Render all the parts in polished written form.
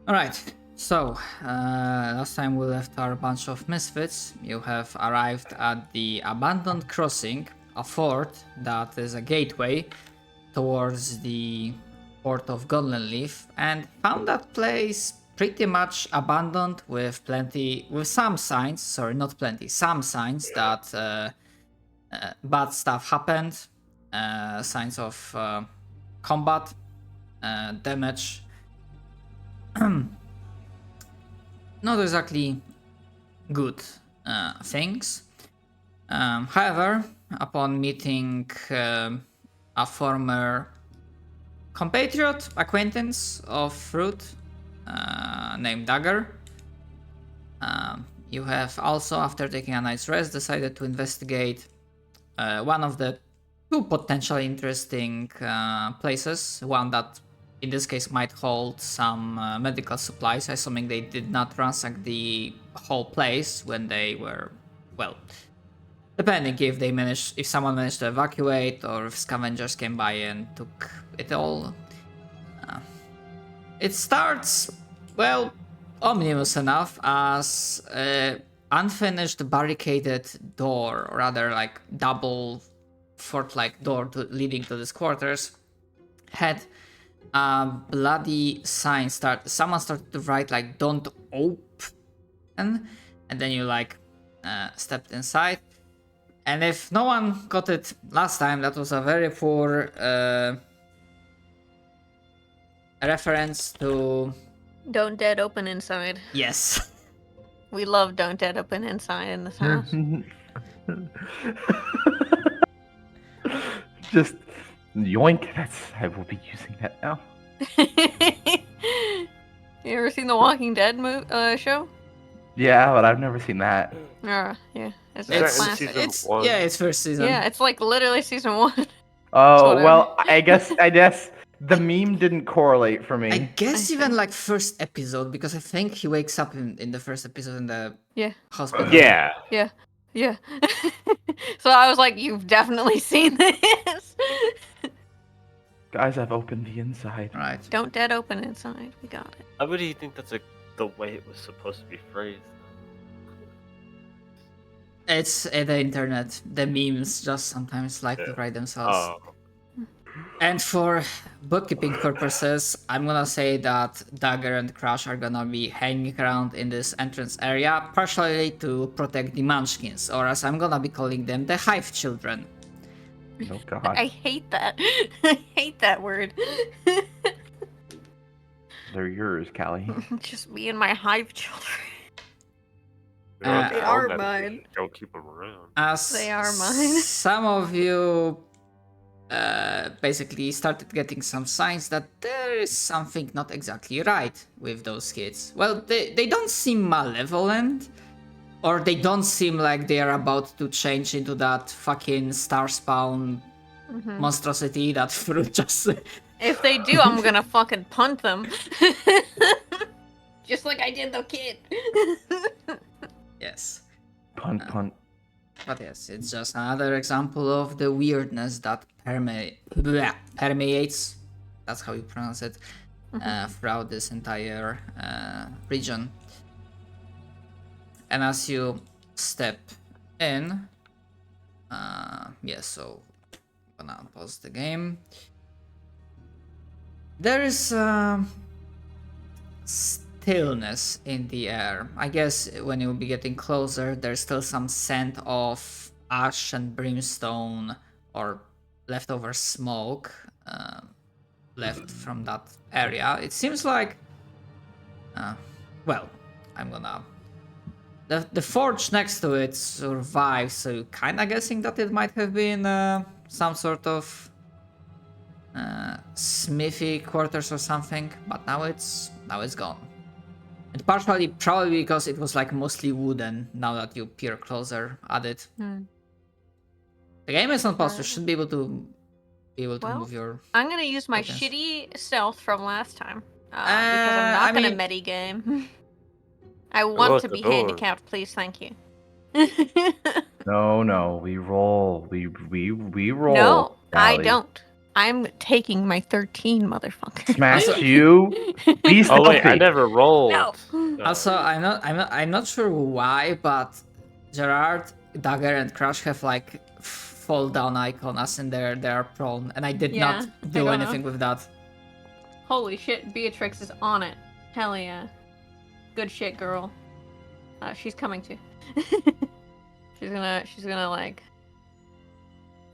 Alright, so last time we left our bunch of misfits. You have arrived at the abandoned crossing, a fort that is a gateway towards the port of Goldenleaf, and found that place pretty much abandoned with some signs, sorry, not plenty, some signs that bad stuff happened, signs of combat, damage. Not exactly good things. However, upon meeting a former compatriot, acquaintance of Fruit named Dagger, you have also, after taking a night's rest, decided to investigate one of the two potentially interesting places. One that, in this case, might hold some medical supplies, assuming they did not ransack the whole place when they were, well, depending if someone managed to evacuate or if scavengers came by and took it all. It starts, well, ominous enough as unfinished barricaded door, or rather like double fort-like door leading to these quarters, had a bloody sign. Someone started to write like "Don't open," and then you like stepped inside. And if no one got it last time, that was a very poor reference to. Don't Dead Open Inside. Yes. We love Don't Dead Open Inside in this house. Just yoink. I will be using that now. You ever seen the Walking Dead show? Yeah, but I've never seen that. Yeah, It's it's classic. classic. Season one. Yeah, it's first season. Yeah, it's like literally season 1. Oh whatever. well, I guess the meme didn't correlate for me. I guess I even see. like first episode, because I think he wakes up in the first episode in the Yeah. hospital. Yeah. Yeah. So I was like, you've definitely seen this. Guys, I've opened the inside. Right. Don't Dead Open Inside. We got it. I really think that's the way it was supposed to be phrased. It's the internet. The memes just sometimes like to Yeah. write themselves. Oh. And for bookkeeping purposes, I'm gonna say that Dagger and Crash are gonna be hanging around in this entrance area, partially to protect the Munchkins, or as I'm gonna be calling them, the Hive Children. Oh god. I hate that. I hate that word. They're yours, Callie. Just me and my hive children. They're They on are that mine. edition. Don't keep them around. As They are mine. some of you basically started getting some signs that there is something not exactly right with those kids. Well, they don't seem malevolent, or they don't seem like they are about to change into that fucking star spawn monstrosity that Fruit just. If they do, I'm gonna fucking punt them. Just like I did the kid. Yes. Punt. But yes, it's just another example of the weirdness that permeates, that's how you pronounce it, throughout this entire region. And as you step in, so I'm gonna pause the game. There is stillness in the air. I guess when you'll be getting closer, there's still some scent of ash and brimstone or leftover smoke left from that area. It seems like, I'm gonna. The forge next to it survives, so you're kinda guessing that it might have been some sort of smithy quarters or something, but now it's gone. And partially probably because it was like mostly wooden. Now that you peer closer at it, the game is not paused. You should be able to Well, move your. I'm gonna use my Focus. shitty stealth from last time. Because I'm not gonna medi-game. I want at to the be door. handicapped, please, thank you. No, we roll. We roll. No, I Callie. don't. I'm taking my 13, motherfucker. Smash you. Be Oh wait, I stealthy. never rolled. No. Also, I'm not sure why, but Gerard, Dagger, and Crush have like fall down icon as in they're prone, and I did Yeah, not I do don't anything know. with that. Holy shit, Beatrix is on it. Hell yeah. Good shit, girl. She's coming too. she's gonna like.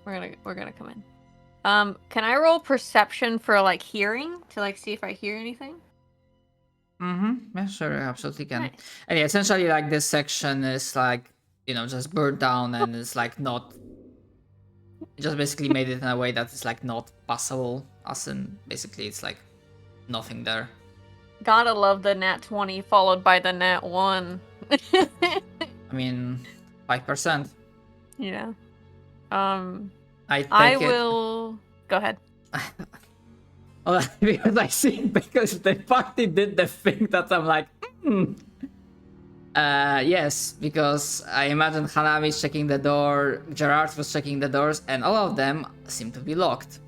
We're gonna come in. Can I roll perception for like hearing to like see if I hear anything? Mm-hmm. Yeah, sure, absolutely can. Nice. And yeah, essentially, like this section is like just burned down and it's like not. Just basically made it in a way that it's like not passable. As in, basically, it's like nothing there. Gotta love the nat 20 followed by the nat 1. I mean, 5%. Yeah. I take I it. will go ahead. Well, because I see because the party did the thing that I'm like, yes, because I imagine Hanami's checking the door, Gerard was checking the doors, and all of them seem to be locked.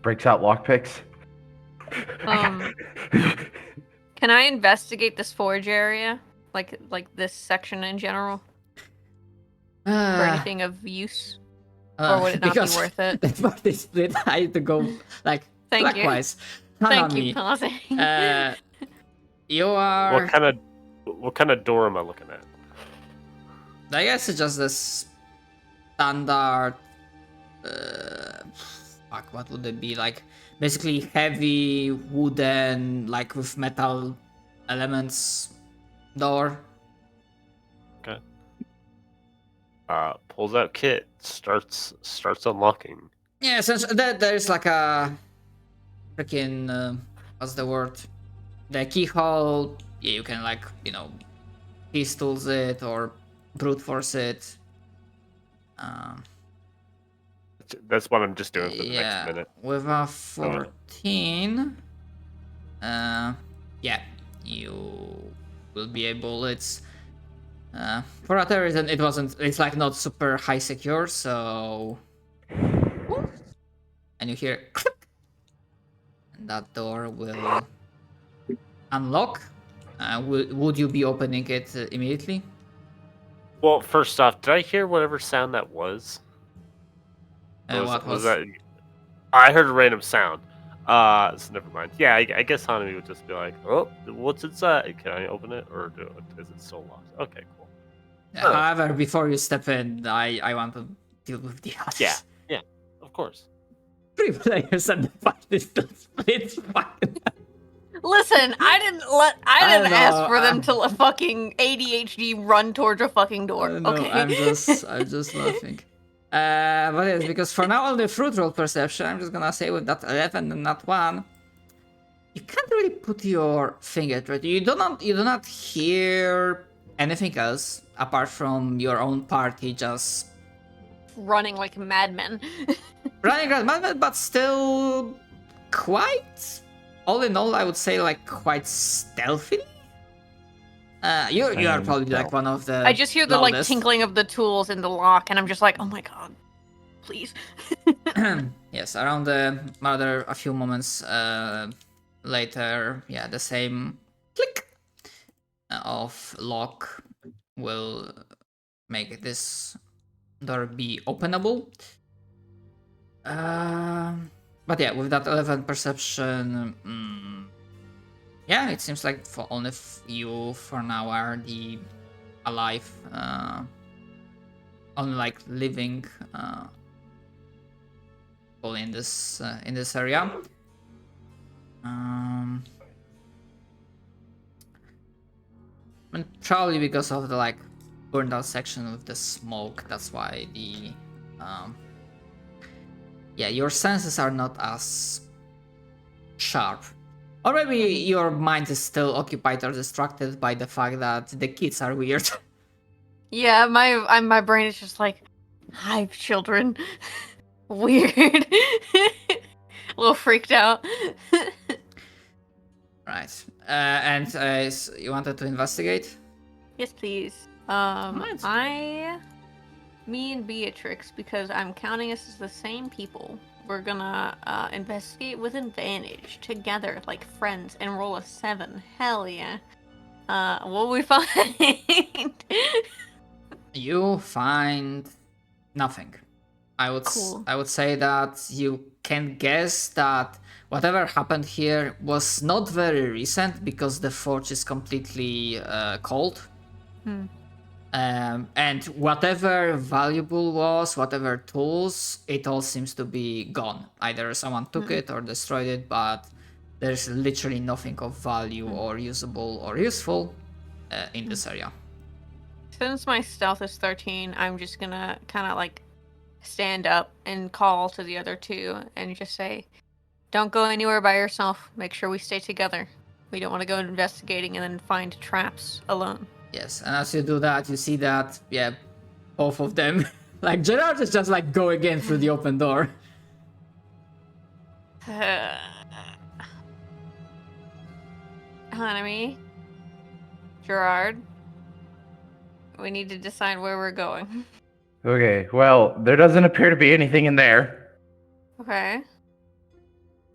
Breaks out lockpicks. Can I investigate this forge area? Like this section in general? For anything of use? Or would it not be because worth it? The party split. I had to go like Thank you. clockwise. Thank you, Hanami, pausing. you are. What kind of door am I looking at? I guess it's just this standard. Fuck, what would it be like? Basically, heavy wooden, like with metal elements door. Okay. Pulls out kit, starts unlocking. Yeah, essentially, there's like a freaking what's the word? The keyhole. Yeah, you can like pistols it or brute force it. That's what I'm just doing for the Yeah, next minute. with a 14, yeah, you will be able. It's for whatever reason it wasn't. It's like not super high secure, so. And you hear click, and that door will unlock. Would you be opening it immediately? Well, first off, did I hear whatever sound that was? What was that? I heard a random sound. So never mind. Yeah, I guess Hanami would just be like, "Oh, what's inside? Can I open it, or is it still locked?" Okay, cool. However, before you step in, I want to deal with the others. Yeah, of course. 3 players and the party still split. Fucking. Listen, I didn't know, ask for them to fucking ADHD run towards a fucking door. No, Okay. I'm just laughing. But yes, because for now on the fruit roll perception, I'm just gonna say with that 11 and that 1, you can't really put your finger to it. You do not hear anything else apart from your own party just Running like madmen. running around madman, but still quite. All in all, I would say like quite stealthy. You are probably like one of the. I just hear the like loudest. tinkling of the tools in the lock, and I'm just like, oh my god, please. Yes, around a few moments later, yeah, the same click of lock will make this door be openable. But yeah, with that 11 perception, yeah, it seems like for only you for now are the alive, only like living people in this area. And probably because of the like burned out section with the smoke, that's why the yeah, your senses are not as sharp. Or maybe your mind is still occupied or distracted by the fact that the kids are weird. Yeah, my brain is just like, hive children, weird, a little freaked out. Right. And you wanted to investigate? Yes, please. Right. Me and Beatrix, because I'm counting us as the same people. we're gonna investigate with advantage together, like friends, and roll a 7. Hell yeah. What will we find? You find nothing. Cool. I would say that you can guess that whatever happened here was not very recent because the forge is completely cold. And whatever valuable was, whatever tools, it all seems to be gone. Either someone took it or destroyed it, but there's literally nothing of value or usable or useful in this area. Since my stealth is 13, I'm just gonna kind of like stand up and call to the other two and just say, don't go anywhere by yourself. Make sure we stay together. We don't want to go investigating and then find traps alone. Yes, and as you do that, you see that, yeah, both of them, like Gerard is just like going in through the open door. Hanami, Gerard, we need to decide where we're going. Okay, well, there doesn't appear to be anything in there. Okay.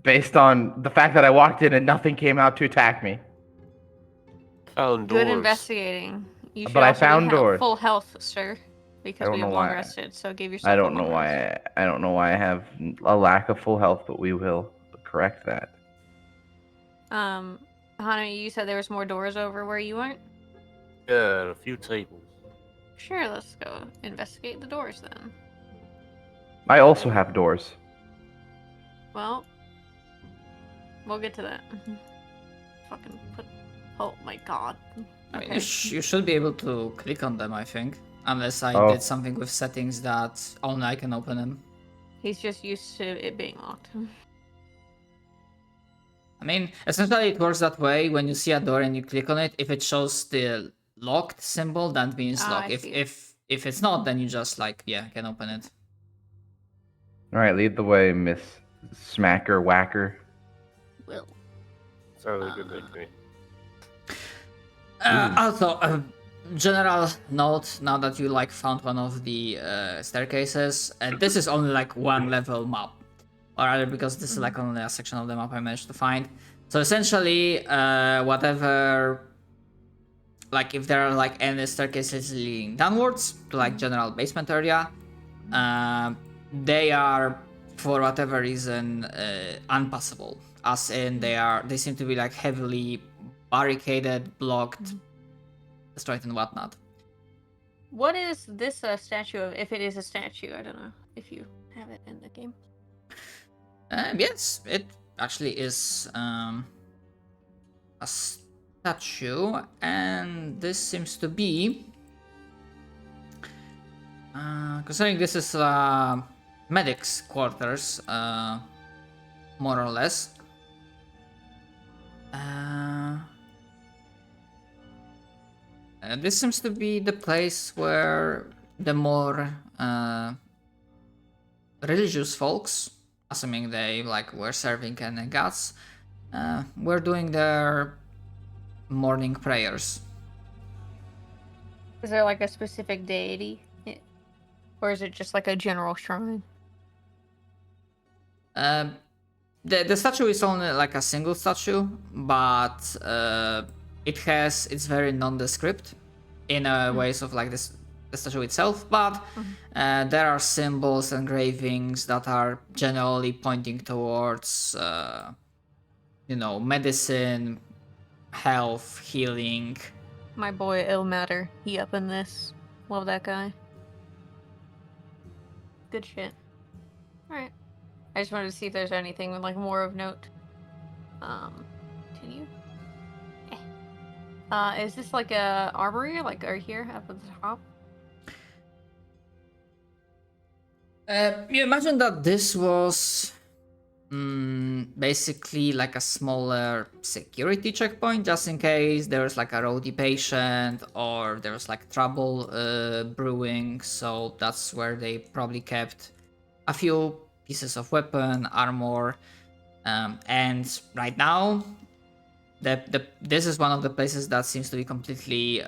Based on the fact that I walked in and nothing came out to attack me. Found Good doors. investigating. You should But I also found be doors. full health, sir, I because don't we have know long why. rested. So give yourself. I don't know why. I don't know why I have a lack of full health, but we will correct that. Hanami, you said there was more doors over where you weren't. Yeah, a few tables. Sure, let's go investigate the doors then. I also have doors. Well, we'll get to that. Fucking put. Oh my god. I mean, Okay. you should be able to click on them, I think. Unless I Oh. did something with settings that only I can open them. He's just used to it being locked. I mean, essentially it works that way. When you see a door and you click on it, if it shows the locked symbol, that means Ah, locked. I If it's not, then you just like, yeah, can open it. Alright, lead the way, Miss Smacker Whacker. Will. Sounded a good nickname. Also, general note, now that you like found one of the staircases, this is only like one level map. Or rather, because this is like only a section of the map I managed to find. So essentially, whatever, like if there are like any staircases leading downwards to like general basement area, they are for whatever reason unpassable. As in, they seem to be like heavily barricaded, blocked, destroyed, and whatnot. What is this statue of? If it is a statue, I don't know if you have it in the game. Yes, it actually is a statue, and this seems to be, considering this is medic's quarters, more or less. This seems to be the place where the more religious folks, assuming they like were serving any gods, were doing their morning prayers. Is there like a specific deity, or is it just like a general shrine? The statue is only like a single statue, but it's very nondescript in ways of like the statue itself, but there are symbols and engravings that are generally pointing towards medicine, health, healing. My boy Ilmatter, he up in this. Love that guy. Good shit. Alright. I just wanted to see if there's anything with like more of note. Continue. Is this like a armory, like right here up at the top? You imagine that this was basically like a smaller security checkpoint, just in case there was like a roadie patient or there was like trouble brewing. So that's where they probably kept a few pieces of weapon, armor, and right now, this is one of the places that seems to be completely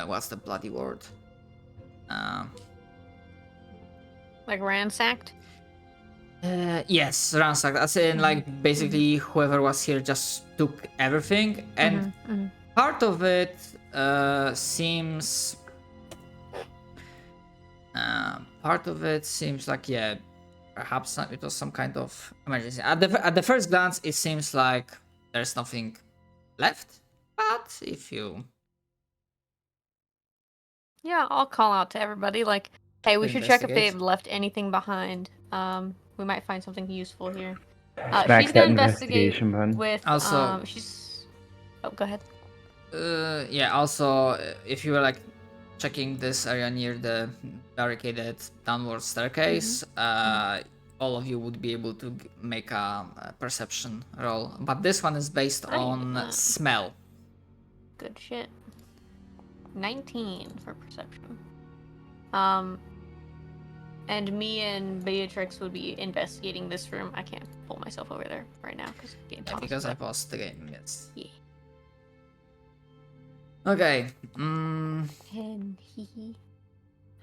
what's the bloody word? Like ransacked? Yes, ransacked. As in, like, basically, whoever was here just took everything, and part of it seems. Part of it seems like, yeah, perhaps it was some kind of emergency. At the first glance, it seems like there's nothing left. But if you Yeah, I'll call out to everybody like, hey, we should check if investigate, they've left anything behind. We might find something useful here. Smack She's that gonna investigate investigation button. with Also- she's. Oh, go ahead. yeah. Also, if you were like checking this area near the barricaded downward staircase, all of you would be able to make a perception roll. But this one is based I didn't do on that. smell. Good shit. 19 for perception. And me and Beatrix would be investigating this room. I can't pull myself over there right now because game Yeah, paused, because I but- paused the game. Yes. Yeah. Okay. 10, hee hee.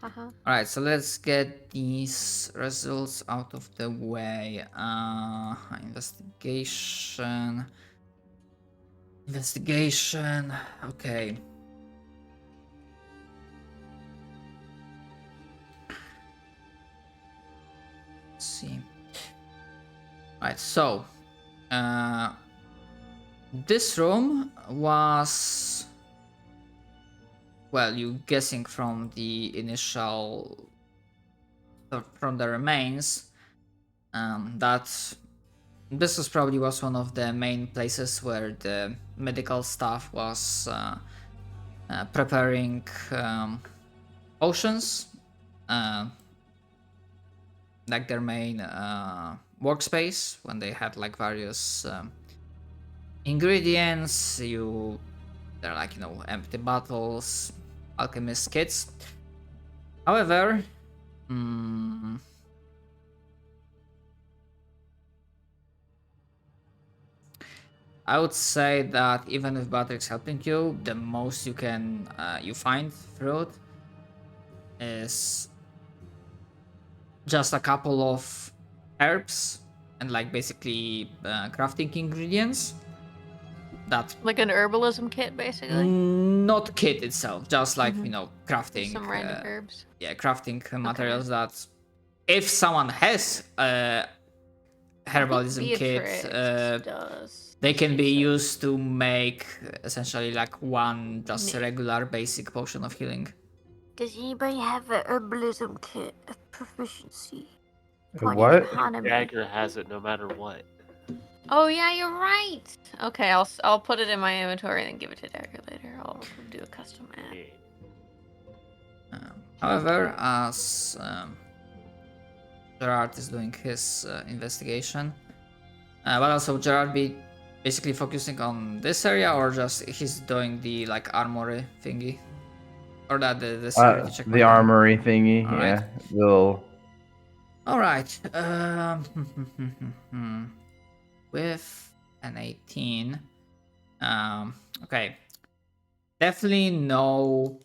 Haha. Alright, so let's get these results out of the way. Investigation. Investigation. Okay. Let's see. Alright, so this room was, well, you guessing from the initial, from the remains, that this was probably one of the main places where the medical staff was preparing potions, like their main workspace when they had like various ingredients. They're like, you know, empty bottles, alchemist kits. However, I would say that even with Batrix helping you, the most you can you find through it is just a couple of herbs and like basically crafting ingredients. That Like an herbalism kit, basically. not kit itself, just like you know, crafting. Some random herbs. Yeah, crafting materials that if someone has a herbalism Beatrix kit, does. they can be used to make essentially like one just regular basic potion of healing. Does anybody have an herbalism kit of proficiency? What? Dagger has it no matter what. Oh yeah, you're right. Okay, I'll put it in my inventory and then give it to Dagger later. I'll do a custom ad. Yeah. However, as Gerard is doing his investigation, but also Gerard be basically focusing on this area, or just he's doing the like armory thingy, or that the security check. The armory thingy, All yeah. right. Little. All right. With an 18, okay, definitely no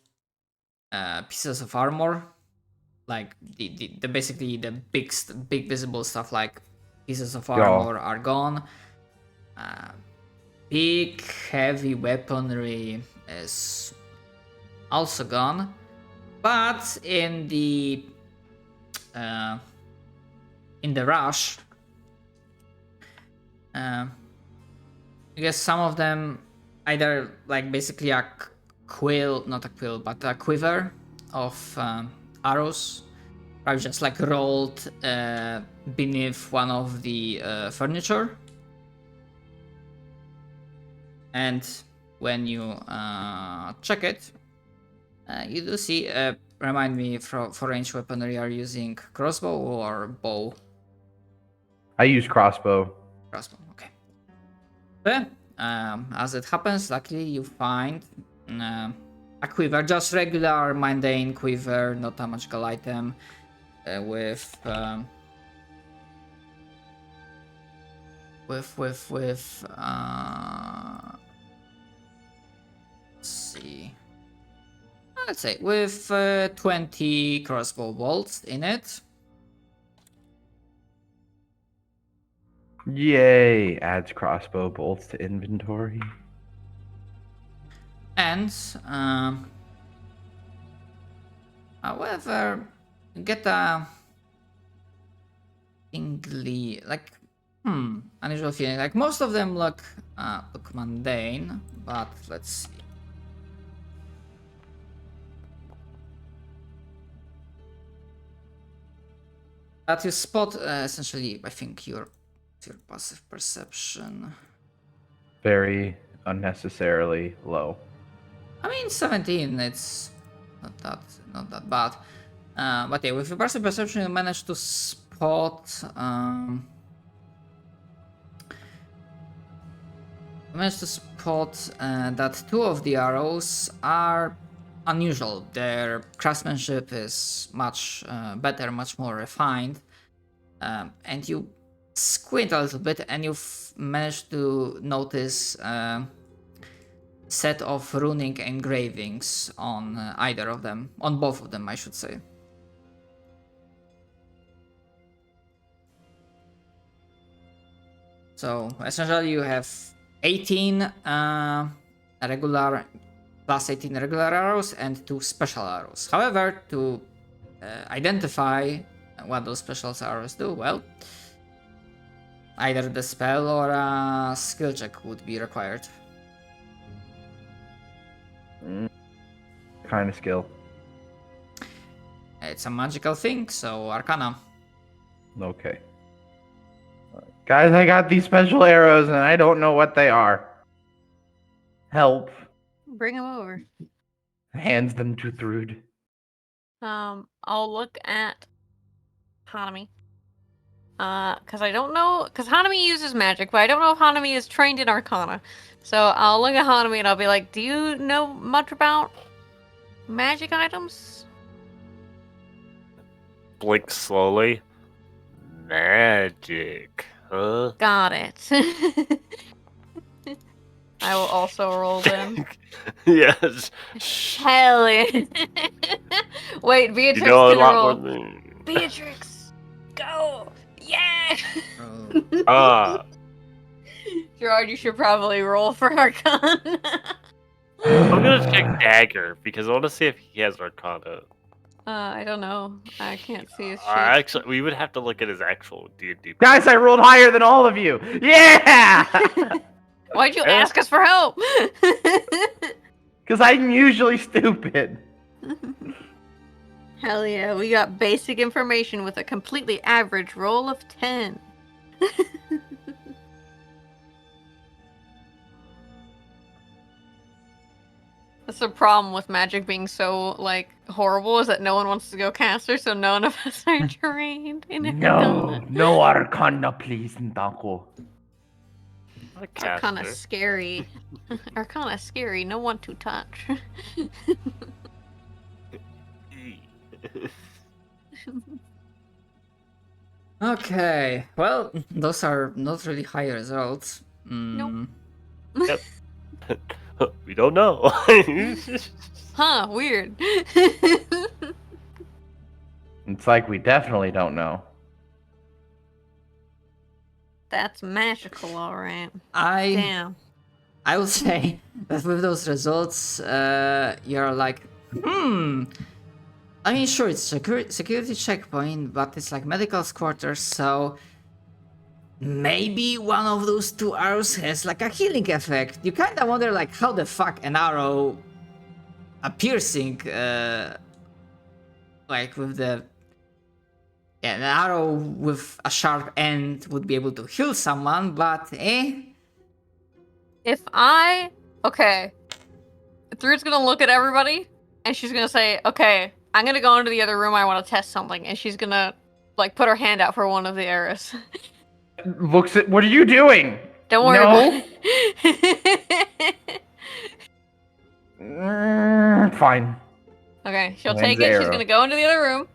pieces of armor, like the basically the big visible stuff like pieces of armor are gone. Big heavy weaponry is also gone, but in the rush, I guess some of them either like basically a quill, not a quill, but a quiver of arrows, probably just like rolled beneath one of the furniture. And when you check it, you do see, remind me, for range weaponry, are you using crossbow or bow? I use crossbow. Crossbow, okay. But, as it happens, luckily you find a quiver, just regular mundane quiver, not a magical item, with let's see, let's say with 20 crossbow bolts in it. Yay! Adds crossbow bolts to inventory. And however, you get a tingly, like unusual feeling. Like most of them look mundane, but let's see. But you spot essentially, I think your passive perception. Very unnecessarily low. I mean, 17. It's not that bad. But yeah, with your passive perception, you manage to spot. That two of the arrows are unusual. Their craftsmanship is much better, much more refined, and you squint a little bit, and you've managed to notice a set of runic engravings on either of them, on both of them, I should say. So essentially, you have 18 regular plus 18 regular arrows and 2 special arrows. However, to identify what those special arrows do, well, either the spell or a skill check would be required. Kind of skill. It's a magical thing, so Arcana. Okay. Guys, I got these special arrows and I don't know what they are. Help. Bring him over. Hands them to Thrud. I'll look at Hanami. Because I don't know, because Hanami uses magic, but I don't know if Hanami is trained in Arcana. So I'll look at Hanami and I'll be like, do you know much about magic items? Blink slowly. Magic, huh? Got it. I will also roll them. Yes. Hell yeah. Wait, Beatrix You know a can lot roll. more than me. Beatrix, go! Yeah! Gerard, you should probably roll for Arcana. I'm gonna check Dagger because I want to see if he has Arcana. I don't know. I can't see his shit. Actually, we would have to look at his actual D&D. Guys, I rolled higher than all of you. Yeah! Why'd you ask us for help? Because I'm usually stupid. Hell yeah, we got basic information with a completely average roll of 10. That's the problem with magic being so, like, horrible, is that no one wants to go caster, so none of us are trained in it. No Arcana, please, Ntanko. Arcana scary. Arcana scary, no one to touch. Okay, well, those are not really high results. Nope. Yep. We don't know. Huh, weird. It's like we definitely don't know. That's magical, alright. I Damn. would say that with those results, you're like, I mean, sure, it's security checkpoint, but it's like medical quarters, so maybe one of those 2 arrows has like a healing effect. You kind of wonder like how the fuck an arrow, a piercing, like with the, yeah, an arrow with a sharp end would be able to heal someone, but Okay. Thrud's gonna look at everybody, and she's gonna say, okay, I'm gonna go into the other room, I want to test something, and she's gonna, like, put her hand out for one of the arrows. Looks at. What are you doing? Don't worry about it. Fine. Okay, she'll When's take the it, she's arrow? gonna go into the other room,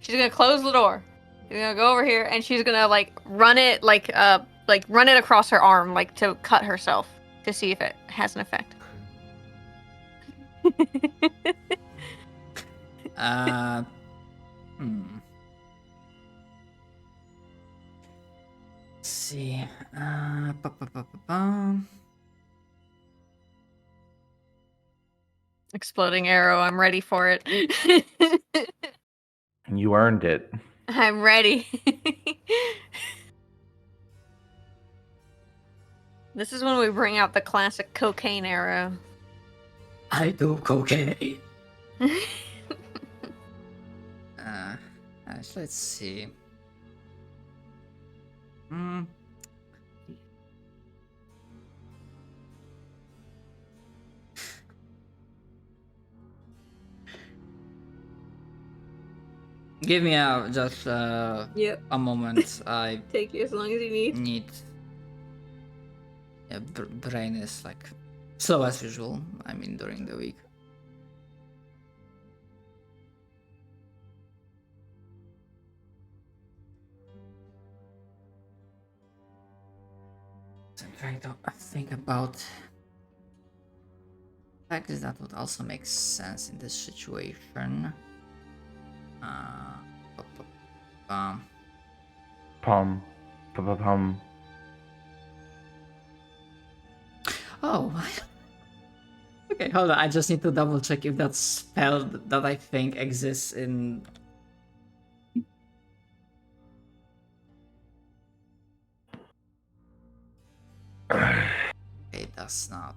she's gonna close the door, she's gonna go over here, and she's gonna, like, run it, run it across her arm, like, to cut herself, to see if it has an effect. see. Pa. Exploding arrow. I'm ready for it. You earned it. I'm ready. This is when we bring out the classic cocaine arrow. I do cocaine. Let's see. Give me just Yep. a moment. I Take you as long as you need. need. Yeah, brain is like slow as usual. I mean, during the week. So I'm trying to think about factors that would also make sense in this situation. Pum. Pum. Oh, okay, hold on. I just need to double check if that spell that I think exists in. It does not.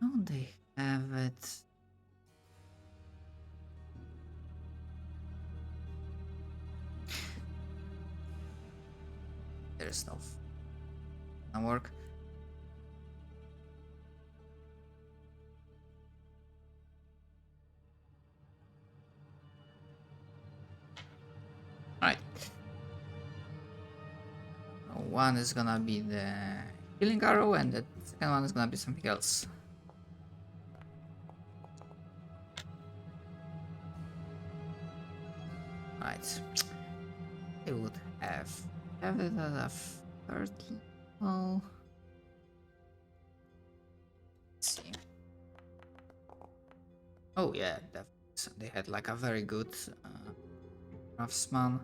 Oh, they have it. There's no work. Right. One is gonna be the healing arrow, and the second one is gonna be something else. Right. It would have it as a 30. Well, let's see. Oh yeah, definitely. So they had like a very good craftsman.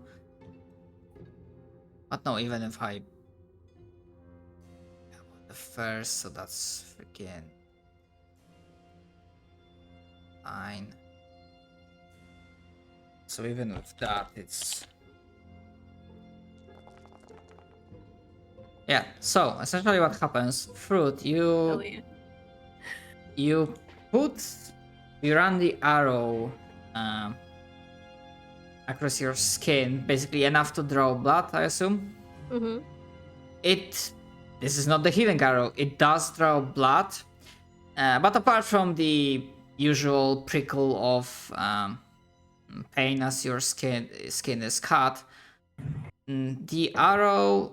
But no, even if I the first, so that's freaking 9. So even with that, it's yeah. So essentially, what happens? Fruit, Hell yeah. you run the arrow across your skin, basically enough to draw blood, I assume. Mm-hmm. This is not the healing arrow. It does draw blood, but apart from the usual prickle of pain as your skin is cut, the arrow,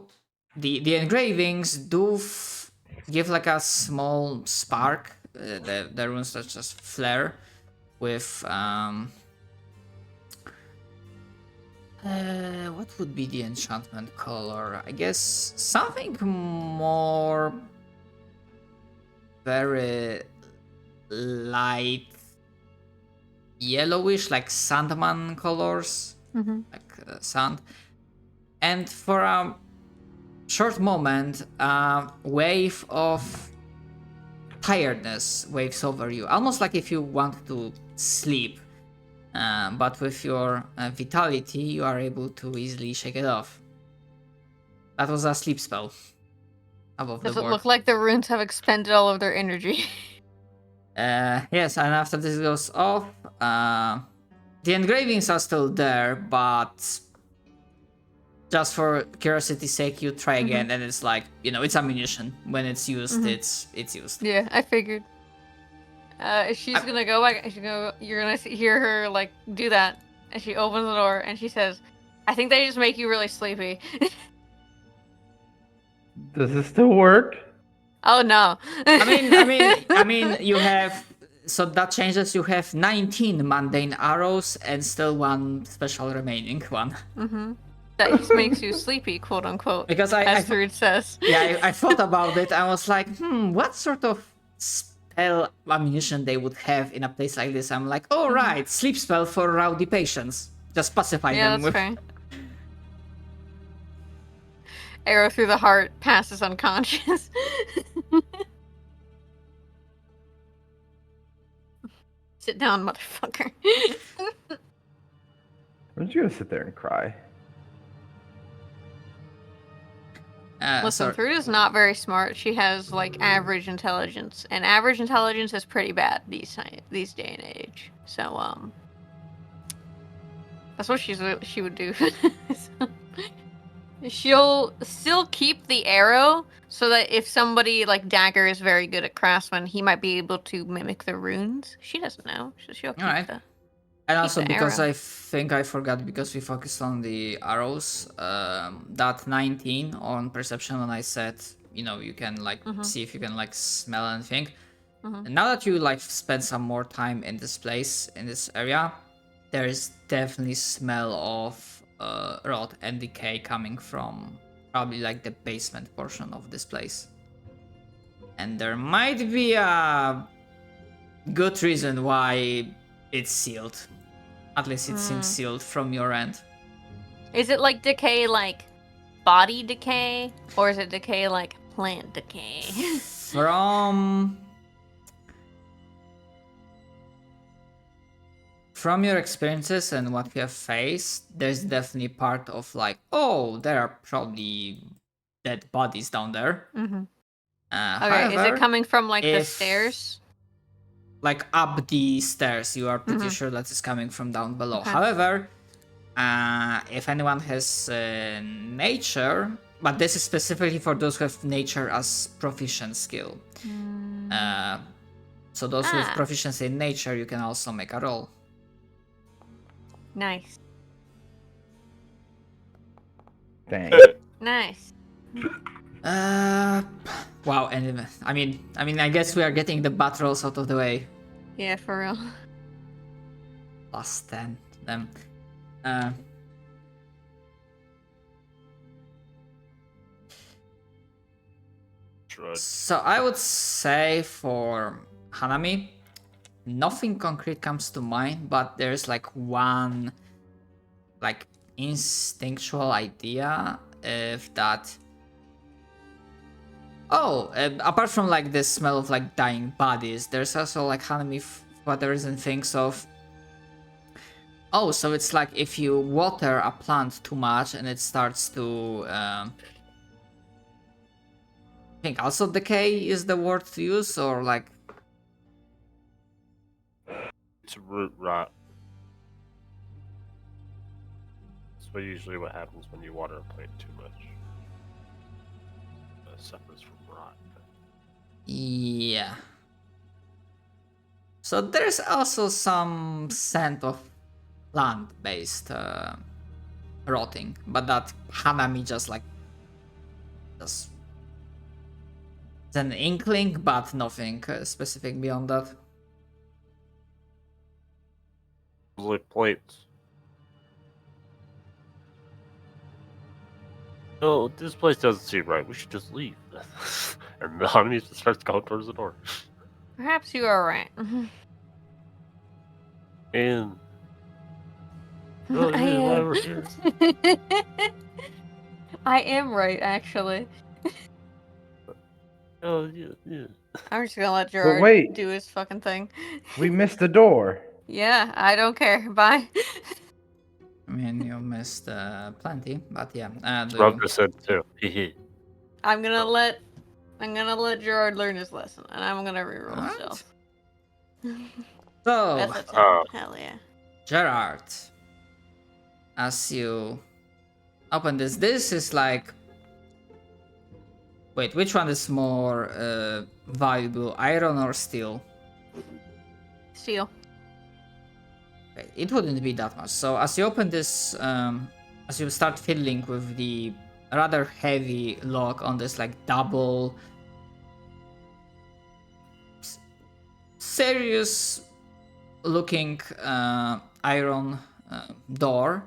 the engravings do give like a small spark. The runes that just flare with what would be the enchantment color? I guess something more very light yellowish, like sandman colors, like sand. And for a short moment, a wave of tiredness waves over you, almost like if you want to sleep. But with your vitality, you are able to easily shake it off. That was a sleep spell. Above Does the it board. look like the runes have expended all of their energy? Yes, and after this goes off, the engravings are still there, but just for curiosity's sake, you try again, and it's like, it's ammunition. When it's used, it's used. Yeah, I figured. She's gonna go back. You're gonna hear her like do that, and she opens the door and she says, "I think they just make you really sleepy." Does this still work? Oh no. I mean, you have, so that changes. You have 19 mundane arrows and still one special remaining one. That just makes you sleepy, quote unquote. Because as Thrude says. Yeah, I thought about it. I was like, what sort of spell hell ammunition they would have in a place like this. I'm like, all Mhm. right, sleep spell for rowdy patients. Just pacify Yeah, them that's with. fair. Arrow through the heart, passes unconscious. Sit down, motherfucker. I'm just gonna sit there and cry. Listen, Sorry. Thruda's not very smart. She has like average intelligence, and average intelligence is pretty bad these day and age. So that's what she would do. So, she'll still keep the arrow so that if somebody like Dagger is very good at craftsman, he might be able to mimic the runes. She doesn't know, so she'll keep Alright. the. And also the because arrow. I think I forgot, because we focused on the arrows, that 19 on perception when I said, you can like see if you can like smell anything. And now that you like spend some more time in this place, in this area, there is definitely smell of rot and decay coming from probably like the basement portion of this place. And there might be a good reason why it's sealed. At least it seems sealed from your end. Is it like decay, like body decay, or is it decay like plant decay? From your experiences and what you have faced, there's definitely part of like, oh, there are probably dead bodies down there. Okay, However, is it coming from like the if- stairs? like up the stairs, you are pretty sure that it's coming from down below. Okay. However, if anyone has nature, but this is specifically for those who have nature as proficient skill. So those with proficiency in nature, you can also make a roll. Nice. Dang. Nice. Wow, and I mean, I guess we are getting the bat rolls out of the way. Yeah, for real. Plus 10. Them. So I would say for Hanami, nothing concrete comes to mind, but there's like one like instinctual idea if that. Oh, apart from like the smell of like dying bodies, there's also like Hanami for whatever reason thinks of. Oh, so it's like if you water a plant too much and it starts to. I think also decay is the word to use, or like. It's root rot. That's usually what happens when you water a plant too much. It suffers from rot. Yeah. So there's also some scent of plant-based rotting, but that Hanami just like it's an inkling, but nothing specific beyond that. Like plates. No, this place doesn't seem right. We should just leave. And the honey just starts going towards the door. Perhaps you are right. And I yeah, why am. we're here. I am right, actually. Oh yeah. I'm just gonna let Gerard wait. do his fucking thing. We missed the door. Yeah, I don't care. Bye. I mean, you missed plenty, but yeah. Rub this in too. Hehe. I'm gonna let Gerard learn his lesson, and I'm gonna reroll Alright. stealth. So, That's a 10. Hell yeah. Gerard, as you open this is like. Wait, which one is more valuable, iron or steel? Steel. Okay, it wouldn't be that much. So as you open this, as you start fiddling with the rather heavy lock on this like double, serious looking iron door,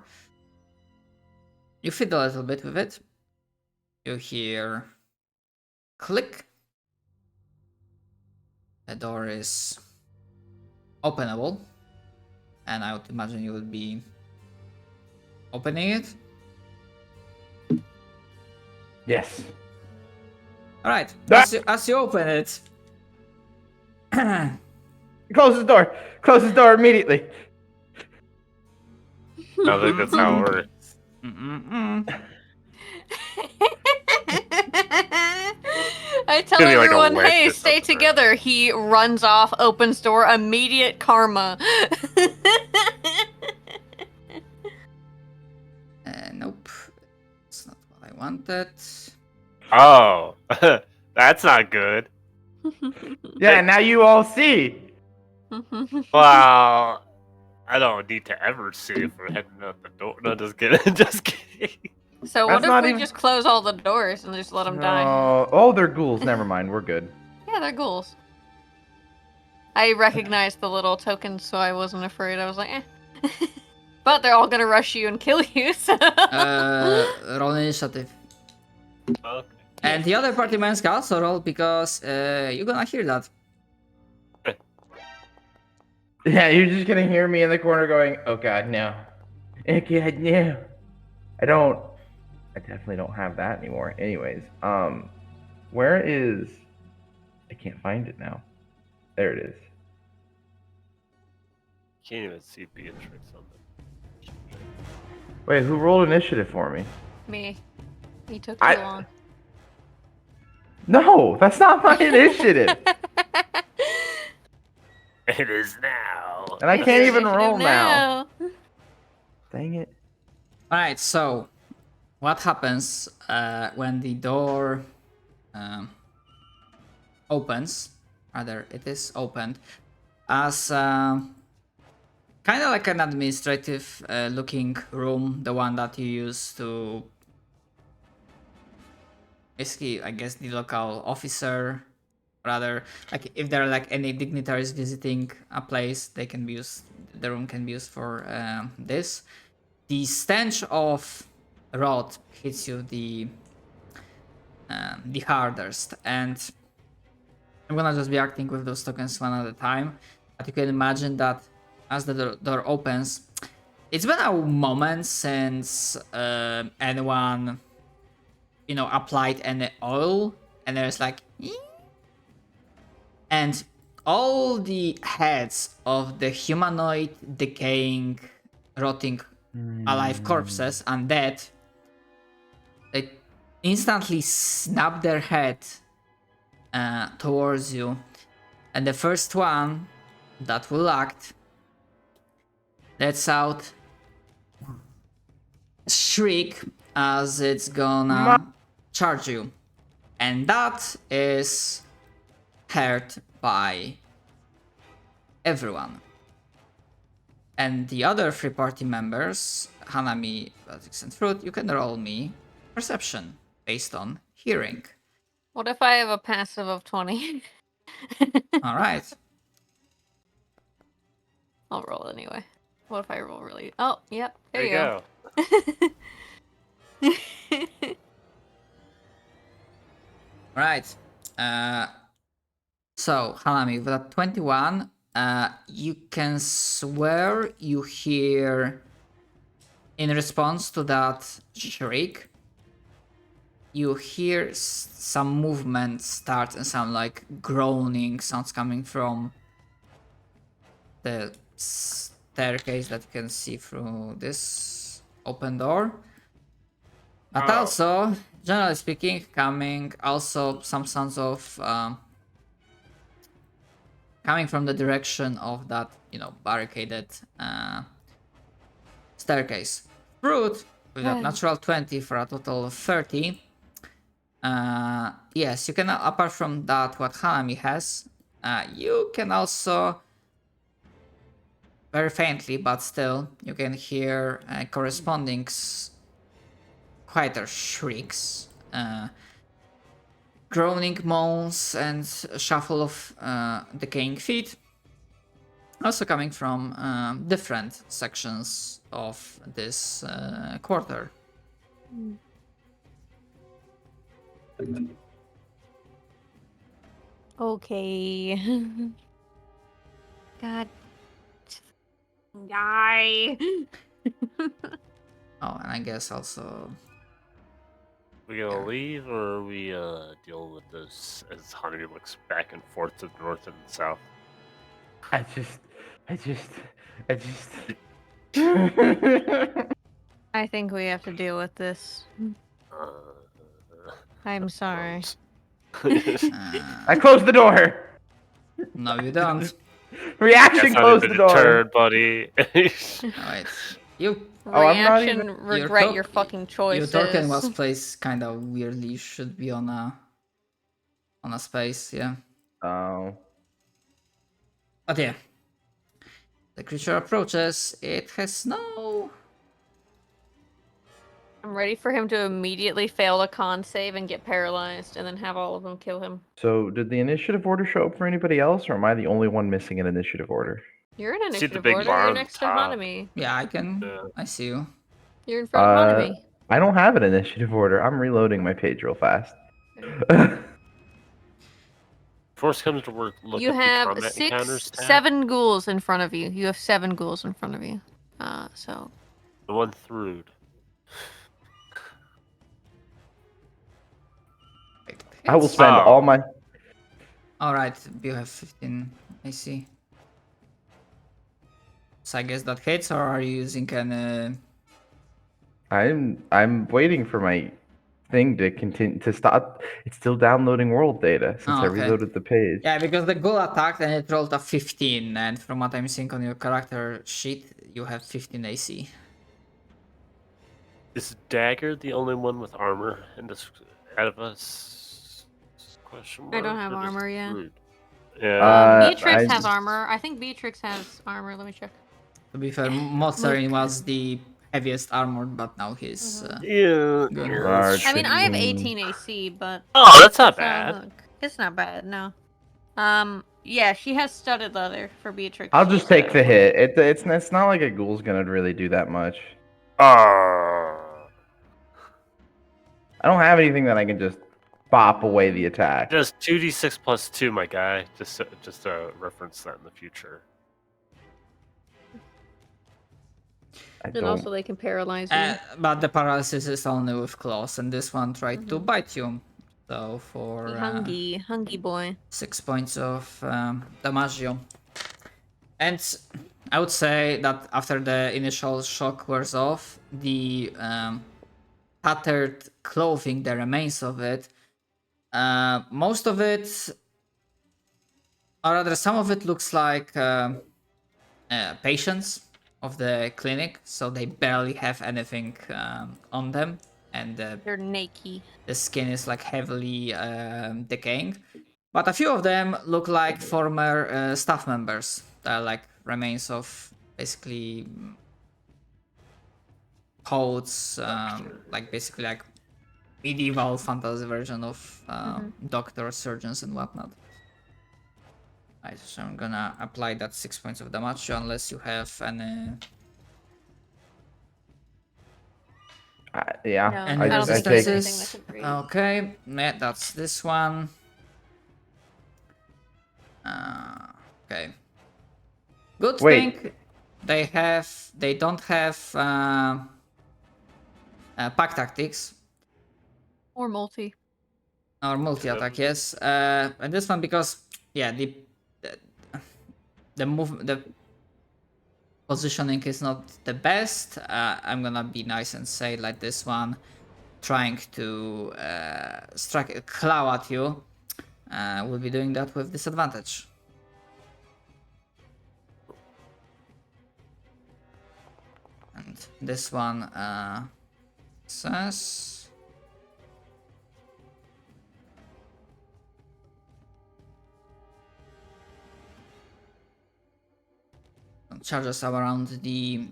you fiddle a little bit with it. You hear click, the door is openable, and I would imagine you would be opening it. Yes. All right. Ah! As you open it, Close the door. Close the door immediately. I don't think that's how it works. I tell Gonna be like a everyone, wedge hey, or stay something, right? together. He runs off, opens door, immediate karma. Nope. That's not what I wanted. Oh, that's not good. Yeah, now you all see. Well, I don't need to ever see if we're heading out the door. No, just kidding. Just kidding. So what That's if not we even- just close all the doors and just let them die? Oh, they're ghouls. Never mind. We're good. Yeah, they're ghouls. I recognized the little tokens, so I wasn't afraid. I was like, eh. But they're all gonna rush you and kill you, so... Roll initiative. Okay. And the other party members can also roll because you're gonna hear that. Yeah, you're just gonna hear me in the corner going, "Oh God, no! Oh God, no!" I definitely don't have that anymore. Anyways, where is? I can't find it now. There it is. Can't even see Beatrix on the. Wait, who rolled initiative for me? Me. He took I- too long. No, that's not my initiative, It is now. and I It's can't even initiative roll now. Dang it! Alright, so what happens when the door opens? Rather, it is opened as kind of like an administrative looking room, the one that you use to basically, I guess, the local officer. Rather, like if there are like any dignitaries visiting a place, they can be used. The room can be used for this. The stench of rot hits you the hardest, and I'm gonna just be acting with those tokens one at a time. But you can imagine that as the door opens, it's been a moment since anyone, applied any oil, and there's like, and all the heads of the humanoid, decaying, rotting, alive corpses, undead, they instantly snap their head towards you, and the first one that will act lets out a shriek as it's gonna charge you, and that is heard by everyone. And the other three party members, Hanami, Baltics, and Fruit, you can roll me perception based on hearing. What if I have a passive of 20? All right. I'll roll anyway. What if I roll really... Oh, yep. There you go. All right. So, Hanami, with a 21, you can swear you hear, in response to that shriek, you hear some movement start and some like groaning sounds coming from the staircase that you can see through this open door. But Oh. also, generally speaking, coming also some sounds of coming from the direction of that, barricaded staircase. Fruit, with that natural 20 for a total of 30. Yes, you can, apart from that, what Hanami has, you can also, very faintly, but still, you can hear corresponding quieter shrieks, groaning moans, and a shuffle of decaying feet. Also coming from different sections of this quarter. Okay. God. Die. Oh, and I guess also We gonna Yeah. leave, or we deal with this as Hanami looks back and forth to the north and the south? I just. I think we have to deal with this. Uh, I'm sorry. I closed the door. no, you don't. Reaction, That's not close even the a door. turn, buddy. Wait, you Oh, I'm not Reaction, even- regret your talk- fucking your choices. token was placed kind of weirdly. Should be on a space, yeah. Oh. But yeah, the creature approaches. It has no. I'm ready for him to immediately fail a con save and get paralyzed, and then have all of them kill him. So, did the initiative order show up for anybody else, or am I the only one missing an initiative order? You're in See the initiative big order. bar You're on the next to top. Hanami. Yeah, I can. Yeah. I see you. You're in front of Hanami. I don't have an initiative order. I'm reloading my page real fast. Force comes to work. Look You at the have combat encounters tab. 7 ghouls in front of you. You have 7 ghouls in front of you. So The one through. Wait, I will hits? spend Oh. all my. All right, you have 15. I see. So I guess that hits, or are you using an? I'm waiting for my thing to continue to stop. It's still downloading world data since Oh, I okay. reloaded the page. Yeah, because the ghoul attacked and it rolled a 15, and from what I'm seeing on your character sheet, you have 15 AC. Is Dagger the only one with armor in this out of us? Question mark. I don't have or just armor, yeah. Rude? Yeah. Beatrix I- has armor. I think Beatrix has armor. Let me check. To be fair, Mozarin was the heaviest armored, but now he's Yeah. good. Large. I mean, I have 15. 18 AC, but Oh, that's not so, bad. look, it's not bad. No. Yeah, she has studded leather for Beatrix. I'll just take the hit. It's not like a ghoul's gonna really do that much. Uh, I don't have anything that I can just bop away the attack. just 2d6 plus 2, my guy. Just to reference that in the future. I And don't. also, they can paralyze you. But the paralysis is only with claws, and this one tried to bite you. So for Hungy boy. 6 points of damage you. And I would say that after the initial shock wears off, the tattered clothing, the remains of it, most of it, or rather some of it looks like patients of the clinic, so they barely have anything on them, and They're naked. the skin is like heavily decaying. But a few of them look like former staff members. They're like remains of basically coats, like basically like medieval fantasy version of doctors, surgeons, and whatnot. Right, so I'm gonna apply that 6 points of damage unless you have any Yeah. No, any I don't think there's anything resistances. that could breathe. Okay, yeah, that's this one. Okay. Good Wait. thing they don't have pack tactics Or multi. or multi attack. Yes, and this one because yeah the positioning is not the best. I'm gonna be nice and say like this one, trying to strike a claw at you. We'll be doing that with disadvantage. And this one says charges around the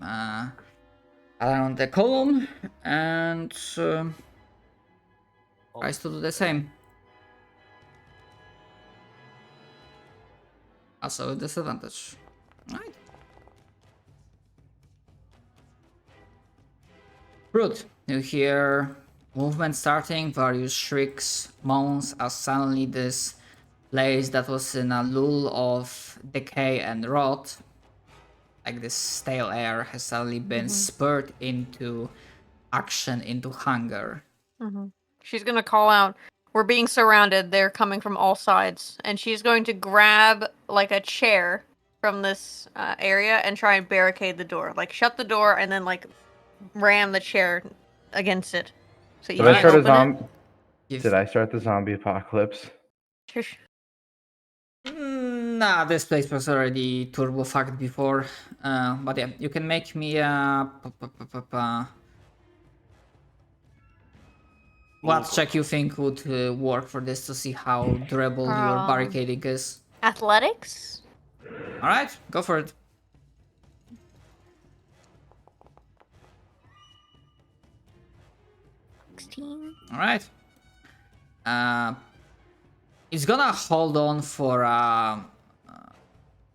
column and tries to do the same. Also with disadvantage. Right. Brute, you hear movement starting, various shrieks, moans as suddenly this place that was in a lull of decay and rot, like this stale air, has suddenly been spurred into action, into hunger. She's gonna call out, "We're being surrounded. They're coming from all sides." And she's going to grab like a chair from this area and try and barricade the door. Like shut the door and then like ram the chair against it. So you Did I can't start a open it. zombie? You've- Did I start the zombie apocalypse? Shush. Nah, this place was already turbo fucked before. But yeah, you can make me a what check you think would work for this to see how durable your barricading is. Athletics? All right, go for it. 16. All right. It's gonna hold on for a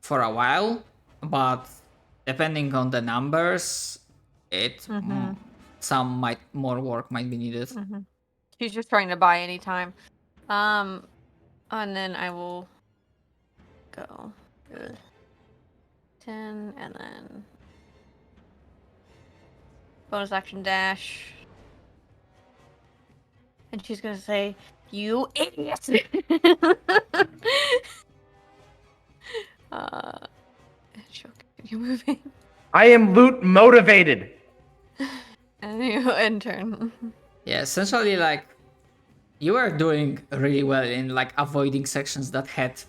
while, but depending on the numbers, some more work might be needed. She's just trying to buy any time. And then I will go. Good. 10, and then bonus action dash. And she's gonna say, "You idiot!" She'll continue moving. I am loot motivated. And you in turn. Yeah, essentially, like you were doing really well in like avoiding sections that had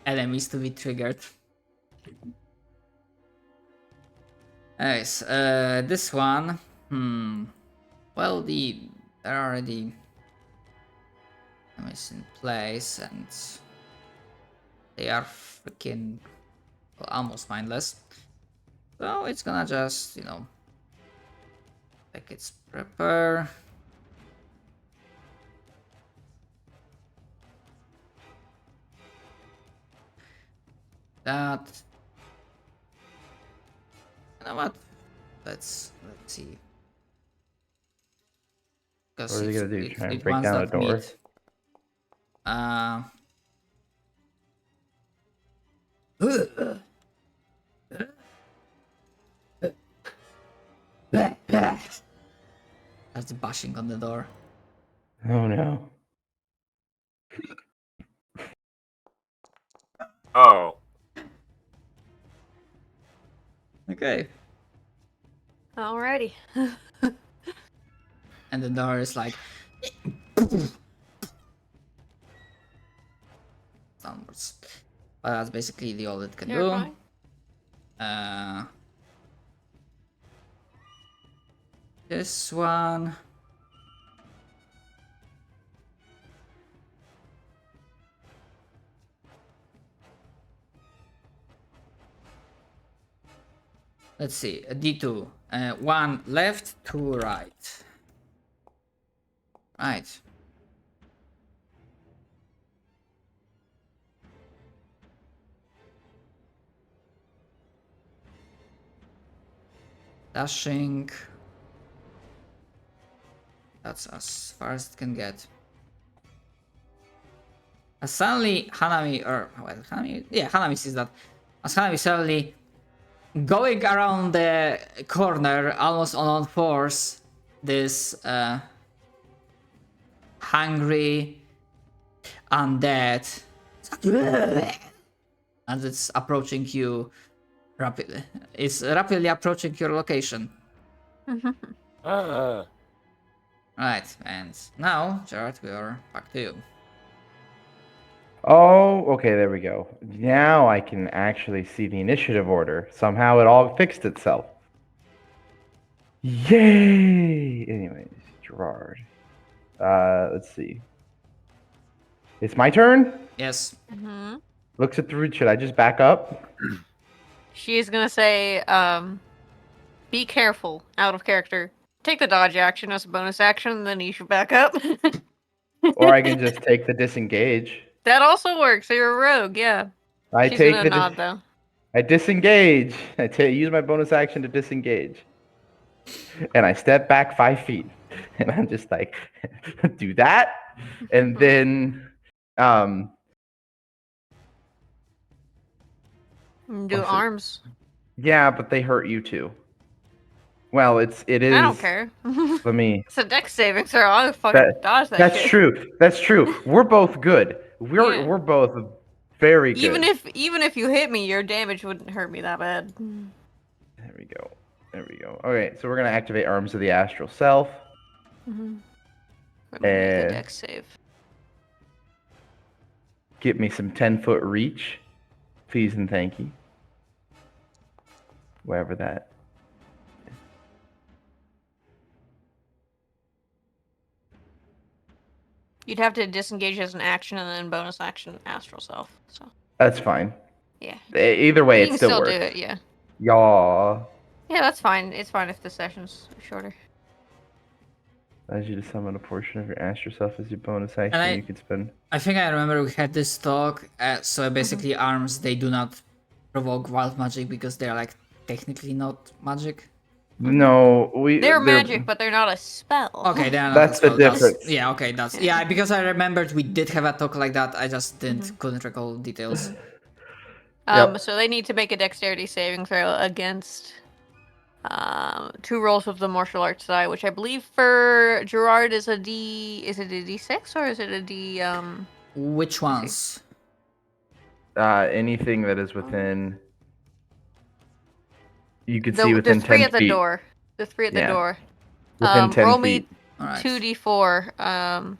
enemies to be triggered. Nice. This one. Well, they're already enemies in place, and they are freaking almost mindless. So it's gonna just, take its prepare. That. You know what? Let's see. What are they gonna do? Try and it break wants down a that door? meat. That's bashing on the door. Oh no. Oh. Okay. Alrighty. And the door is like downwards. But that's basically the all it can do. Terrifying. This one. Let's see, a D2. One left, two right. Right. Dashing. That's as far as it can get. Suddenly, Hanami, Hanami sees that. As Hanami suddenly going around the corner, almost on all fours, this hungry undead, and it's approaching you rapidly. It's rapidly approaching your location. Right, and now, Jared, we are back to you. Oh, okay, there we go. Now I can actually see the initiative order. Somehow it all fixed itself. Yay! Anyways, Gerard. Let's see. It's my turn? Yes. Looks at the route. Should I just back up? She's gonna say, "Be careful." Out of character. Take the dodge action as a bonus action, then you should back up. Or I can just take the disengage. That also works. You're a rogue, yeah. I She's take gonna the nod though. I disengage. Use my bonus action to disengage. And I step back 5 feet. And I'm just like, do that. And then Do Oh, so- arms. Yeah, but they hurt you too. Well, it is. I don't care. Let me. It's a dex saving throw. I'll fucking dodge that That's shit. true. That's true. We're both good. We're Yeah. we're both very good. Even if you hit me, your damage wouldn't hurt me that bad. There we go. There we go. Okay, so we're gonna activate Arms of the Astral Self. Mm-hmm. Make a Uh, dex save. Get me some 10-foot reach, please and thank you. Wherever that. You'd have to disengage as an action and then bonus action astral self. So That's fine. yeah. Either way, You it can still still works. do it, yeah. Yaw. Yeah, that's fine. It's fine if the session's shorter. Allows you to summon a portion of your astral self as your bonus action. I- You can spend. I think I remember we had this talk. So basically, arms they do not provoke wild magic because they're like technically not magic. No, They're magic, but they're not a spell. Okay, they're not That's a spell. the difference. Yeah, okay, that's yeah. Because I remembered we did have a talk like that. I just couldn't recall details. Yep. So they need to make a dexterity saving throw against 2 rolls of the martial arts die, which I believe for Gerard is a D. Is it a D6 or is it a D? Which ones? Anything that is within. You could see The within 3 10 at the feet. door. The 3 at the Yeah. door. Within 10 roll feet. me All right. 2d4.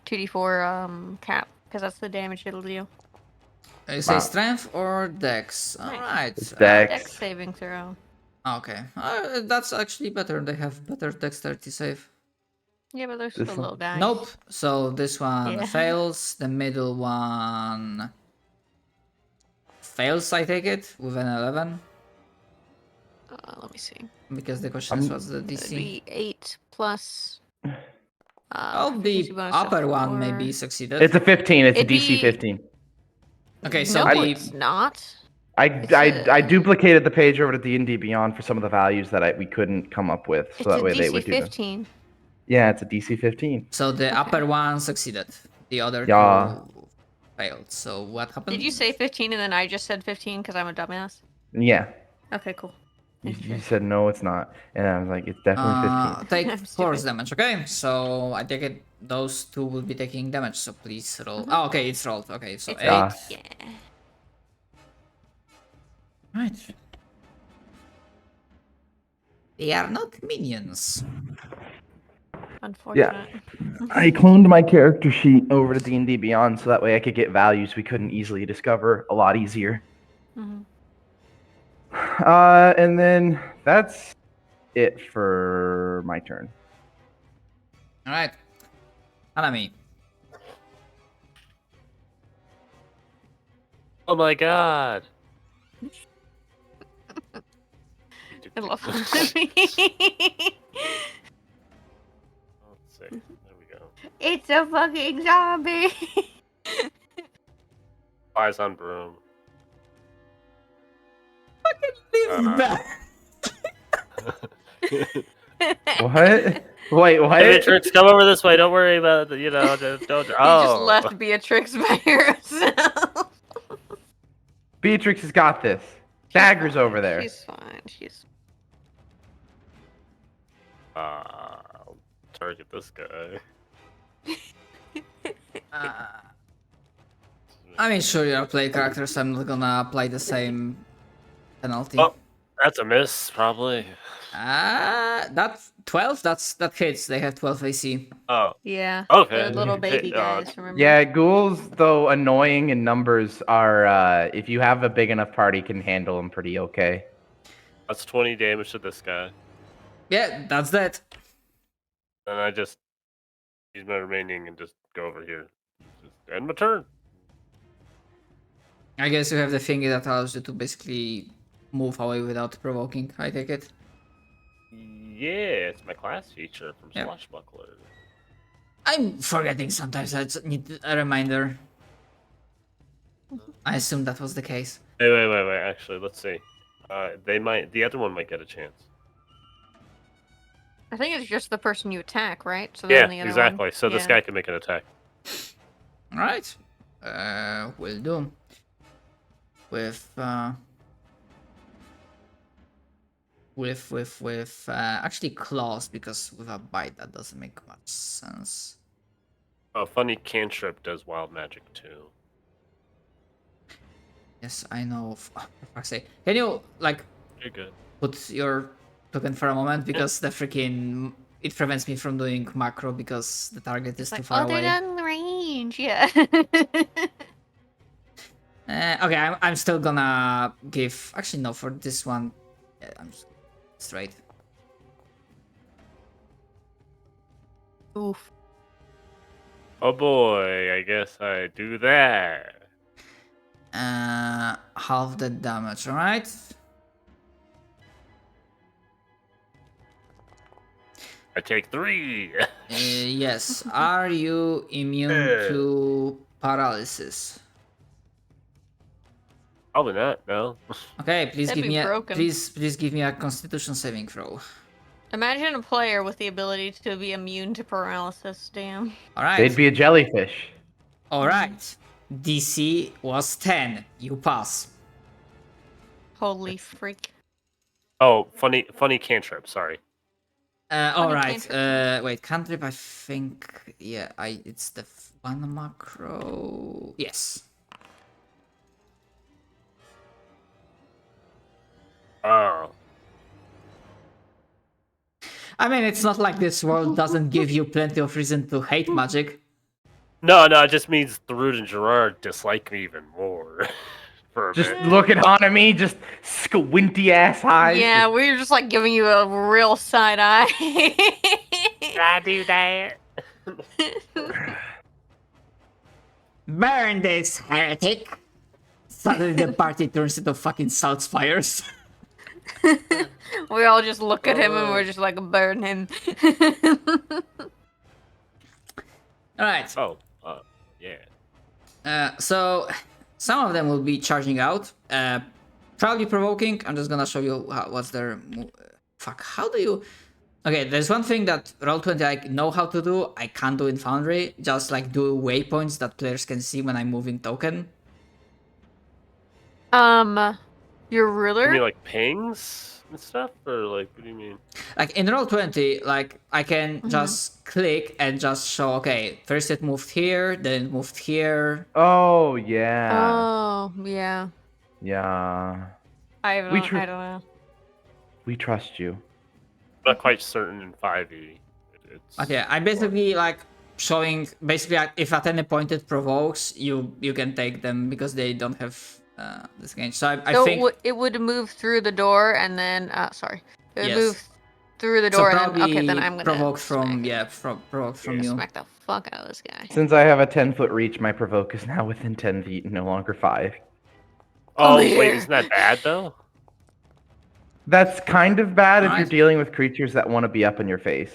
2d4 cap because that's the damage it'll do. You say Wow. strength or dex? All right. It's dex. Dex saving throw. Okay, that's actually better. They have better dexterity save. Yeah, but there's This still one? little guys. Nope. So this one Yeah. fails. The middle one fails. I take it with an 11 Let me see. because the question is what's the It'd DC. be 8 plus. Oh, proficiency the bonus of upper one 4. maybe succeeded. It's a 15. It's a It'd DC be- 15. Okay, so No, the it's not. I a- duplicated the page over to D&D Beyond for some of the values that we couldn't come up with, so It's that a way they DC would do them. 15. Yeah, it's a DC 15. so the upper one succeeded. The other Yeah. two failed. So what happened? Did you say 15 and then I just said 15 because I'm a dumbass? Yeah, Okay, cool. you said no, it's not, and I was like, it's definitely 15. Take I'm force stupid. damage. Okay, so I take it those two will be taking damage. So please roll. Mm-hmm. Oh, okay, it's rolled. Okay, so It's 8. Yeah. Yeah. Right. They are not minions. Unfortunate. I cloned my character sheet over to D&D Beyond so that way I could get values we couldn't easily discover a lot easier. Mhm. And then that's it for my turn. All right. Hanami. Oh my god. I love Let's it. see. There we go. It's a fucking zombie. Eyes on broom. What? Wait, what? Beatrix, come over this way. Don't worry about it. You know, don't. You Oh. just left Beatrix by herself. Beatrix has got this. Dagger's over there. She's fine. She's. I'll target this guy. I mean, sure, you're a play character, so I'm not gonna apply the same penalty. Oh, that's a miss, probably. That 12. That hits. They have 12 AC. Oh, Yeah. okay. The little baby Hey, guys. Remember? Yeah, ghouls, though annoying in numbers, are if you have a big enough party, can handle them pretty okay. That's 20 damage to this guy. Yeah, that's that. And I just use my remaining and just go over here. Just end my turn. I guess you have the thingy that allows you to basically move away without provoking. I take it. Yeah, it's my class feature from Yeah. Swashbuckler. I'm forgetting sometimes. I just need a reminder. I assume that was the case. Wait. Actually, let's see. The other one might get a chance. I think it's just the person you attack, right? So Yeah, then the other exactly. One. So this Yeah. guy can make an attack. All right. Will do. with actually claws, because with a bite that doesn't make much sense. A funny cantrip does wild magic too. Yes, I know. For fuck's sake. Can you like You're good. put your token for a moment, because the freaking it prevents me from doing macro because the target is too far they're away. not in range. Yeah. Okay, I'm still gonna give. Actually, no. For this one, yeah, I'm just straight. Oof. Oh boy, I guess I do that. Half the damage. All right. I take 3. Yes. Are you immune to paralysis? Probably not. No. Okay, please That'd give be me a broken. please give me a Constitution saving throw. Imagine a player with the ability to be immune to paralysis. Damn. All right. They'd be a jellyfish. All right. DC was 10. You pass. Holy freak. Oh, funny cantrip. Sorry. All Funny right. cantrip. Wait, cantrip. I think. Yeah. It's the one macro. Yes. Oh. I mean, it's not like this world doesn't give you plenty of reason to hate magic. No, it just means Thrud and Gerard dislike me even more. For a Just bit. look at Hanami, just squinty ass eyes. Yeah, we're just like giving you a real side eye. I do that. Burn this heretic! Suddenly the party turns into fucking salt spires. We all just look at him and we're just like, burn him. Alright. Oh, yeah. So some of them will be charging out. Probably provoking. I'm just gonna show you what's their fuck. How do you? Okay, there's one thing that Roll20 I know how to do. I can't do in Foundry. Just like do waypoints that players can see when I'm moving token. Your ruler? You mean like pings and stuff, or like what do you mean? Like in Roll20, like I can just click and just show. Okay, first it moved here, then it moved here. Oh yeah. Oh, yeah. Yeah. I We don't know. We trust you. Not quite certain in 5e. It's Okay, I basically like showing. Basically, if at any point it provokes, you can take them because they don't have this range. So I So think. it would move through the door and then, sorry. It would Yes. move through the So door and probably then, okay, then I'm gonna provoke from smack, provoke from you. smack the fuck out of this guy. Since I have a 10-foot reach, my provoke is now within 10 feet and no longer 5. Oh, Come wait, here. isn't that bad though? That's kind of bad if you're Alright. dealing with creatures that want to be up in your face.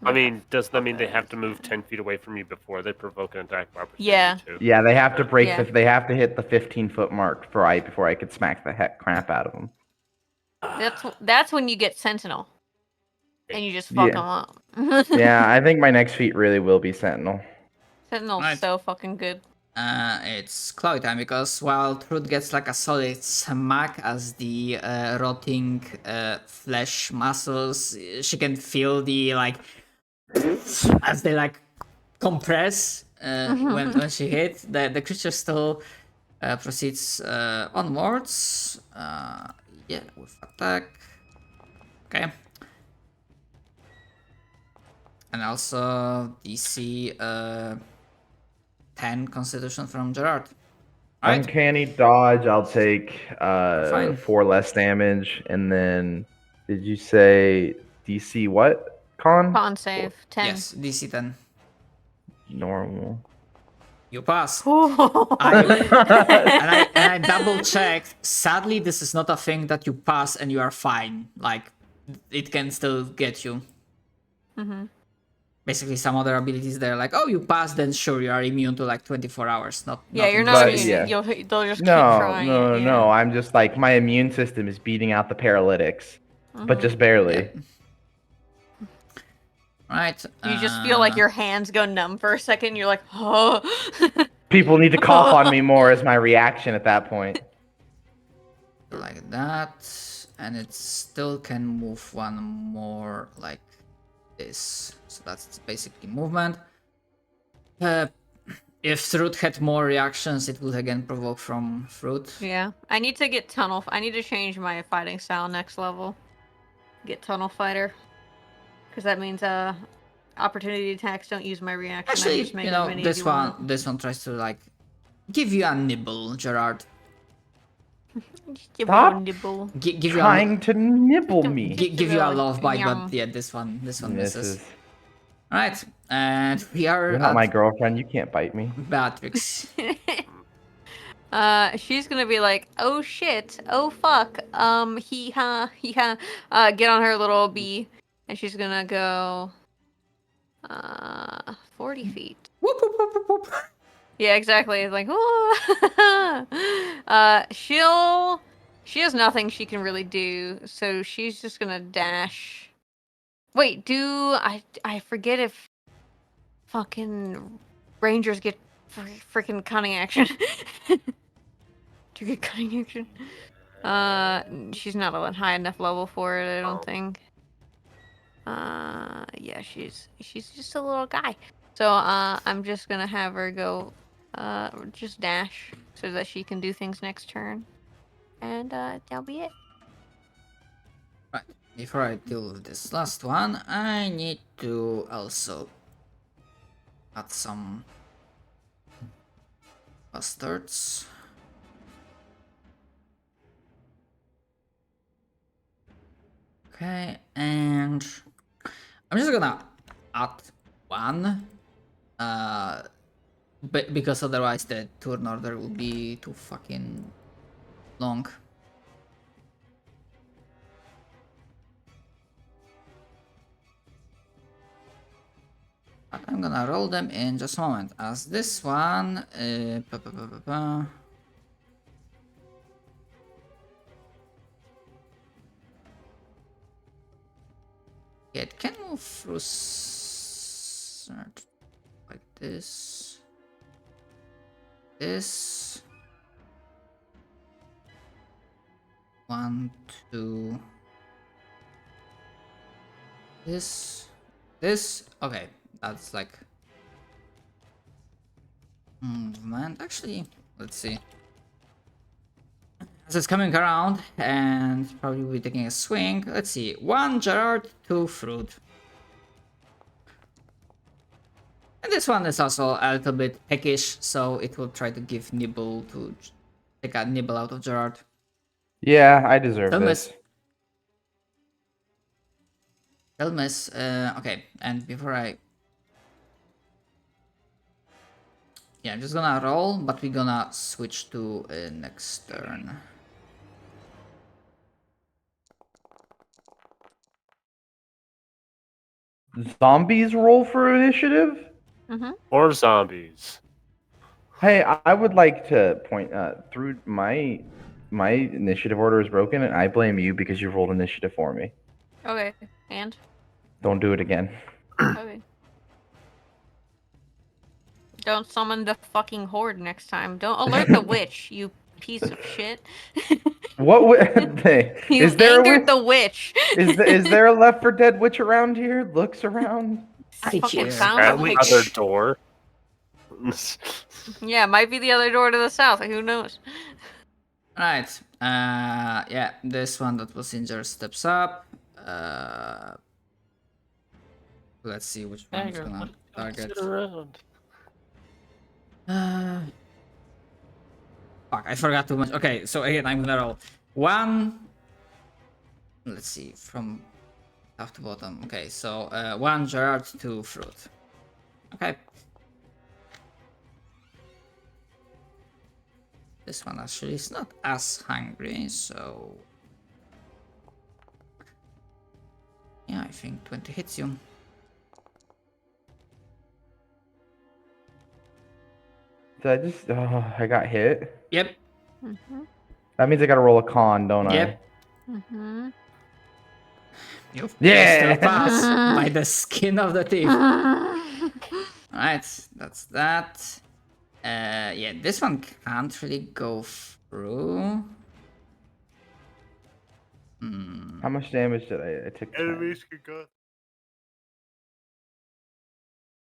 I mean, does that mean they have to move 10 feet away from you before they provoke an attack of opportunity? Yeah. Too? Yeah, they have to break Yeah. they have to hit the 15-foot mark before I could smack the heck crap out of them. That's when you get Sentinel. And you just fuck Yeah. them up. Yeah, I think my next feat really will be Sentinel. Sentinel's Right. so fucking good. It's Chloe time, because while Truth gets like a solid smack as the rotting flesh muscles, she can feel the like as they like compress when she hit. The creature still proceeds onwards. Yeah, with attack. Okay. And also DC 10 Constitution from Gerard. Right. Uncanny dodge, I'll take Fine. 4 less damage, and then did you say DC what? Con save. 10. Yes, DC 10. Normal. You pass. Ooh. And I double checked. Sadly, this is not a thing that you pass and you are fine. Like, it can still get you. Basically, some other abilities there, like, oh, you pass, then sure, you are immune to like 24 hours. Yeah, you're in not this But, case. yeah. They'll just keep No, trying. no, it, yeah. no. I'm just like my immune system is beating out the paralytics, but just barely. Right. You just feel like your hands go numb for a second. You're like, oh. People need to cough on me more as my reaction at that point. Like that, and it still can move one more like this. So that's basically movement. If Fruit had more reactions, it would again provoke from Fruit. Yeah, I need to get tunnel. I need to change my fighting style next level. Get tunnel fighter, because that means opportunity attacks don't use my reaction. I Actually, just make you as know, many as this you one, want. this one tries to like give you a nibble, Gerard. Stop Nibble. Give you trying to nibble me. give you a love bite, Yum. but yeah, this one misses. Misses. All right, and we are You're not at my girlfriend. You can't bite me. Beatrix. She's gonna be like, oh shit, oh fuck, get on her little bee, and she's gonna go, 40 feet. Whoop, whoop, whoop, whoop, whoop. Yeah, exactly. It's like, she has nothing she can really do, so she's just gonna dash. Wait, I forget if fucking rangers get freaking cunning action? Do you get cunning action? She's not a high enough level for it, I don't think. Yeah, she's just a little guy. So, I'm just gonna have her go, just dash so that she can do things next turn. And, that'll be it. Right, before I deal with this last one, I need to also add some bastards. Okay, and I'm just gonna add one, because otherwise the turn order will be too fucking long. But I'm gonna roll them in just a moment, as this one, yeah, it can move through like this, this, 1, 2, this, okay, that's like movement. Actually, let's see. So it's coming around and probably will be taking a swing. Let's see. 1 Gerard, 2 Fruit. And this one is also a little bit peckish, so it will try to give nibble to take a nibble out of Gerard. Yeah, I deserve Still this. miss. Still miss. Okay, and before I... Yeah, I'm just gonna roll, but we're gonna switch to next turn. Zombies roll for initiative? Or zombies. Hey, I would like to point through my initiative order is broken, and I blame you because you rolled initiative for me. Okay, and? Don't do it again. Okay. Don't summon the fucking horde next time. Don't alert the witch, you piece of shit. What You is there? angered the witch. Is there a Left 4 Dead witch around here? Looks around. I Fucking hear sounds At a the like other witch. door. Yeah, might be the other door to the south. Who knows? Right. Yeah, this one that was injured steps up. Let's see which one is gonna target. Sit around. Fuck, I forgot too much. Okay, so again, I'm gonna roll 1. Let's see, from top to bottom. Okay, so 1 Gerard, 2 Fruit. Okay. This one actually is not as hungry, so... Yeah, I think 20 hits you. Did I just? I got hit. Yep, That means I gotta roll a con, don't I? yep. Mm-hmm. You Yeah! still pass by the skin of the teeth. Alright, that's that. Yeah, this one can't really go through. How much damage did I took? 10. Enemies can go